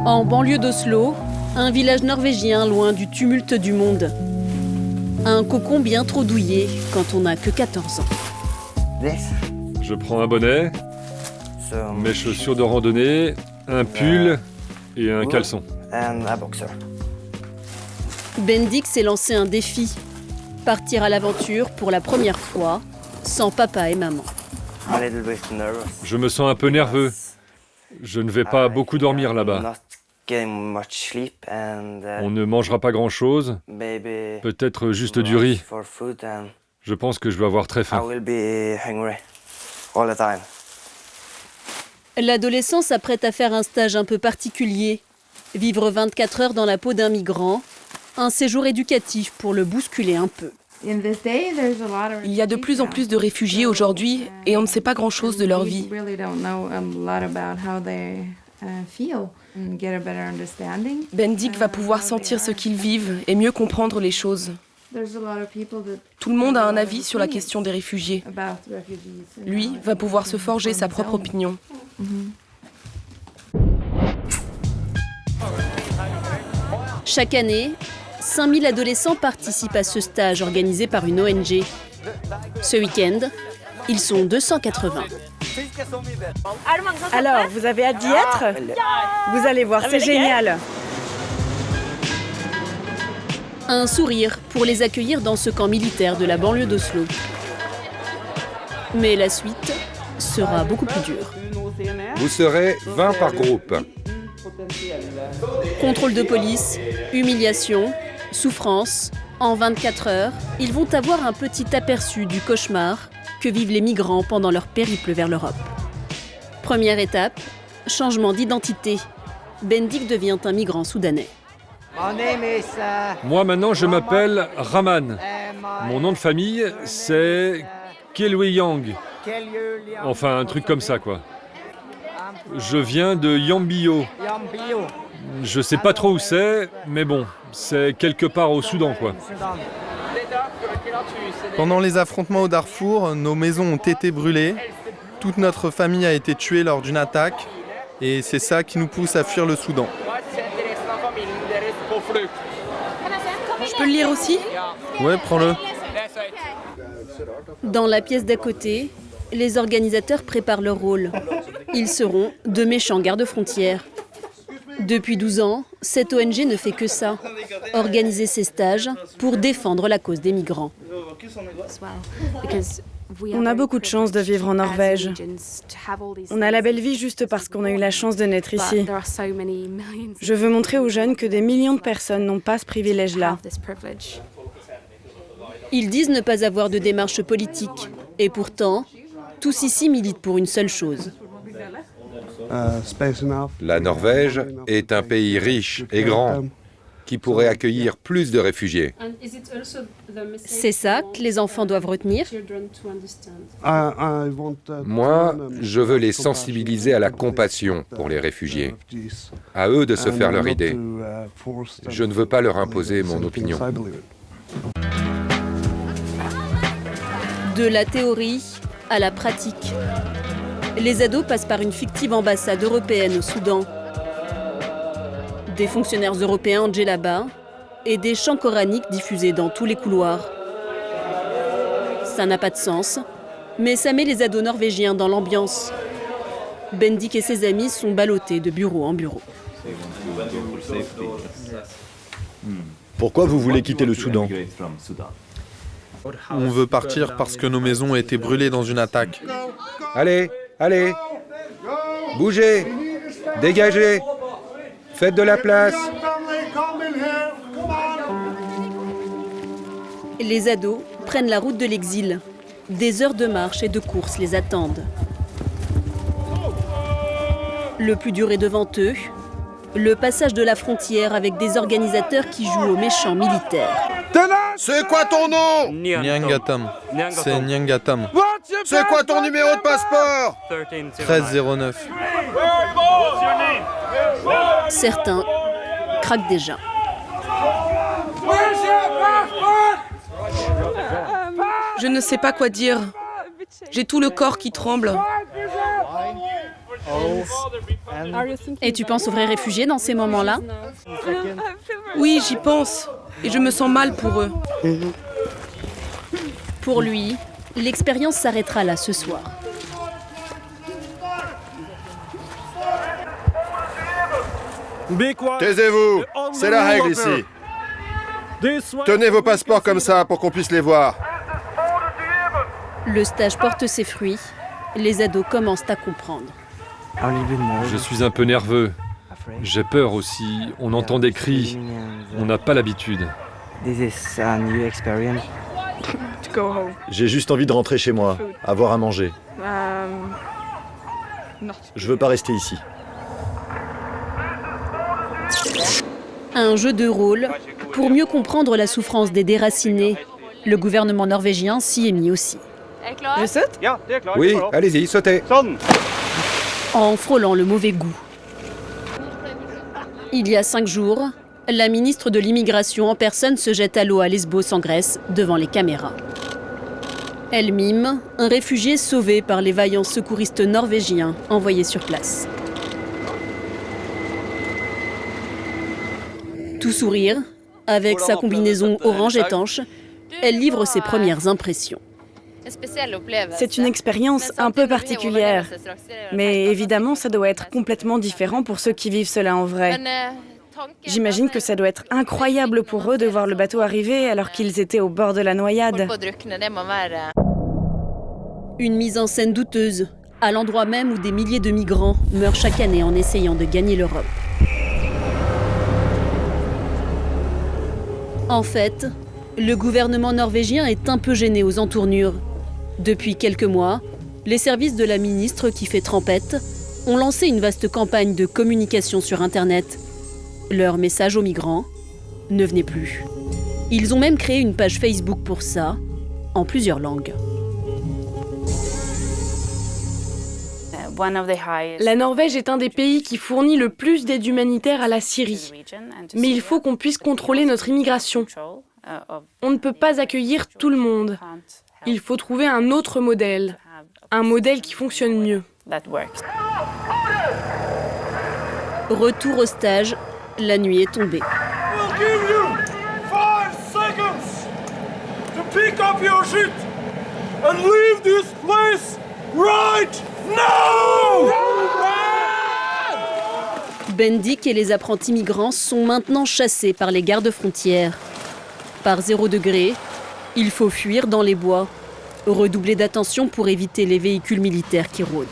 En banlieue d'Oslo, un village norvégien loin du tumulte du monde. Un cocon bien trop douillet quand on n'a que 14 ans. Je prends un bonnet, mes chaussures de randonnée, un pull et un caleçon. Bendik s'est lancé un défi. Partir à l'aventure pour la première fois, sans papa et maman. Je me sens un peu nerveux. Je ne vais pas beaucoup dormir là-bas. On ne mangera pas grand-chose, peut-être juste du riz. Je pense que je vais avoir très faim. L'adolescent s'apprête à faire un stage un peu particulier. Vivre 24 heures dans la peau d'un migrant, un séjour éducatif pour le bousculer un peu. Il y a de plus en plus de réfugiés aujourd'hui et on ne sait pas grand-chose de leur vie. Bendik va pouvoir sentir ce qu'ils vivent et mieux comprendre les choses. Tout le monde a un avis sur la question des réfugiés. Lui va pouvoir se forger sa propre opinion. Chaque année, 5000 adolescents participent à ce stage organisé par une ONG. Ce week-end, ils sont 280. Alors, vous avez hâte d'y être ? Vous allez voir, c'est génial. Un sourire pour les accueillir dans ce camp militaire de la banlieue d'Oslo. Mais la suite sera beaucoup plus dure. Vous serez 20 par groupe. Contrôle de police, humiliation, souffrance. En 24 heures, ils vont avoir un petit aperçu du cauchemar que vivent les migrants pendant leur périple vers l'Europe. Première étape, changement d'identité. Bendik devient un migrant soudanais. Moi maintenant je m'appelle Raman. Mon nom de famille c'est Kelweyang. Enfin un truc comme ça quoi. Je viens de Yambio. Je sais pas trop où c'est, mais bon, c'est quelque part au Soudan quoi. Pendant les affrontements au Darfour, nos maisons ont été brûlées. Toute notre famille a été tuée lors d'une attaque. Et c'est ça qui nous pousse à fuir le Soudan. Je peux le lire aussi ? Ouais, prends-le. Dans la pièce d'à côté, les organisateurs préparent leur rôle. Ils seront de méchants gardes-frontières. Depuis 12 ans, cette ONG ne fait que ça, organiser ces stages pour défendre la cause des migrants. On a beaucoup de chance de vivre en Norvège. On a la belle vie juste parce qu'on a eu la chance de naître ici. Je veux montrer aux jeunes que des millions de personnes n'ont pas ce privilège-là. Ils disent ne pas avoir de démarche politique. Et pourtant, tous ici militent pour une seule chose. La Norvège est un pays riche et grand qui pourrait accueillir plus de réfugiés. C'est ça que les enfants doivent retenir. Moi, je veux les sensibiliser à la compassion pour les réfugiés. À eux de se faire leur idée. Je ne veux pas leur imposer mon opinion. De la théorie à la pratique. Les ados passent par une fictive ambassade européenne au Soudan. Des fonctionnaires européens en djellaba et des chants coraniques diffusés dans tous les couloirs. Ça n'a pas de sens, mais ça met les ados norvégiens dans l'ambiance. Bendik et ses amis sont ballottés de bureau en bureau. Pourquoi vous voulez quitter le Soudan ? On veut partir parce que nos maisons ont été brûlées dans une attaque. Allez, allez, bougez, dégagez, faites de la place. Les ados prennent la route de l'exil. Des heures de marche et de course les attendent. Le plus dur est devant eux, le passage de la frontière avec des organisateurs qui jouent aux méchants militaires. C'est quoi ton nom? Nyangatam. C'est Nyangatam. C'est quoi ton numéro de passeport? 1309. Certains craquent déjà. Je ne sais pas quoi dire. J'ai tout le corps qui tremble. Et tu penses aux vrais réfugiés dans ces moments-là? Oui, j'y pense. Et je me sens mal pour eux. Pour lui, l'expérience s'arrêtera là ce soir. Taisez-vous, c'est la règle ici. Tenez vos passeports comme ça pour qu'on puisse les voir. Le stage porte ses fruits. Les ados commencent à comprendre. Je suis un peu nerveux. J'ai peur aussi. On entend des cris. On n'a pas l'habitude. J'ai juste envie de rentrer chez moi, avoir à manger. Je veux pas rester ici. Un jeu de rôle pour mieux comprendre la souffrance des déracinés. Le gouvernement norvégien s'y est mis aussi. Je saute? Oui, allez-y, sautez. En frôlant le mauvais goût. Il y a 5 jours, la ministre de l'immigration en personne se jette à l'eau à Lesbos en Grèce devant les caméras. Elle mime un réfugié sauvé par les vaillants secouristes norvégiens envoyés sur place. Tout sourire, avec sa combinaison orange étanche, elle livre ses premières impressions. C'est une expérience un peu particulière. Mais évidemment, ça doit être complètement différent pour ceux qui vivent cela en vrai. J'imagine que ça doit être incroyable pour eux de voir le bateau arriver alors qu'ils étaient au bord de la noyade. Une mise en scène douteuse, à l'endroit même où des milliers de migrants meurent chaque année en essayant de gagner l'Europe. En fait, le gouvernement norvégien est un peu gêné aux entournures. Depuis quelques mois, les services de la ministre qui fait trempette ont lancé une vaste campagne de communication sur Internet. Leur message aux migrants: ne venez plus. Ils ont même créé une page Facebook pour ça, en plusieurs langues. La Norvège est un des pays qui fournit le plus d'aide humanitaire à la Syrie. Mais il faut qu'on puisse contrôler notre immigration. On ne peut pas accueillir tout le monde. Il faut trouver un autre modèle. Un modèle qui fonctionne mieux. Retour au stage, la nuit est tombée. Bendik et les apprentis migrants sont maintenant chassés par les gardes-frontières. Par 0 degré, il faut fuir dans les bois, redoubler d'attention pour éviter les véhicules militaires qui rôdent.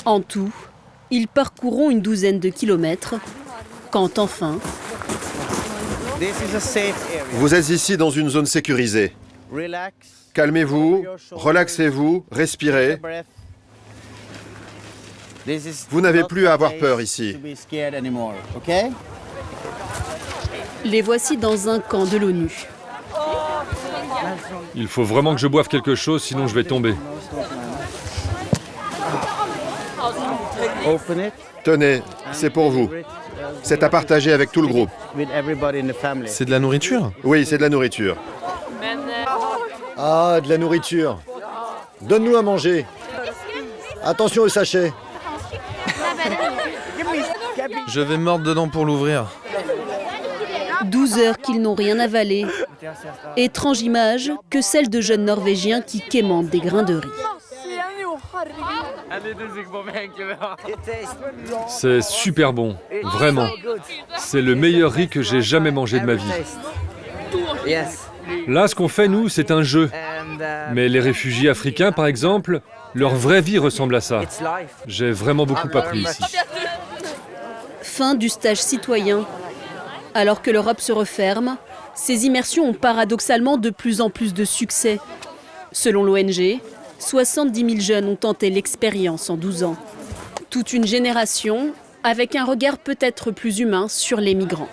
En tout, ils parcourront une douzaine de kilomètres, quand enfin... Vous êtes ici dans une zone sécurisée. Calmez-vous, relaxez-vous, respirez. Vous n'avez plus à avoir peur ici. Les voici dans un camp de l'ONU. Il faut vraiment que je boive quelque chose, sinon je vais tomber. Tenez, c'est pour vous. C'est à partager avec tout le groupe. C'est de la nourriture? Oui, c'est de la nourriture. Ah, de la nourriture. Donne-nous à manger. Attention au sachet. Je vais mordre dedans pour l'ouvrir. 12 heures qu'ils n'ont rien avalé. Étrange image que celle de jeunes Norvégiens qui quémantent des grains de riz. C'est super bon, vraiment. C'est le meilleur riz que j'ai jamais mangé de ma vie. Là, ce qu'on fait, nous, c'est un jeu. Mais les réfugiés africains, par exemple, leur vraie vie ressemble à ça. J'ai vraiment beaucoup appris ici. Fin du stage citoyen. Alors que l'Europe se referme, ces immersions ont paradoxalement de plus en plus de succès. Selon l'ONG, 70 000 jeunes ont tenté l'expérience en 12 ans. Toute une génération avec un regard peut-être plus humain sur les migrants.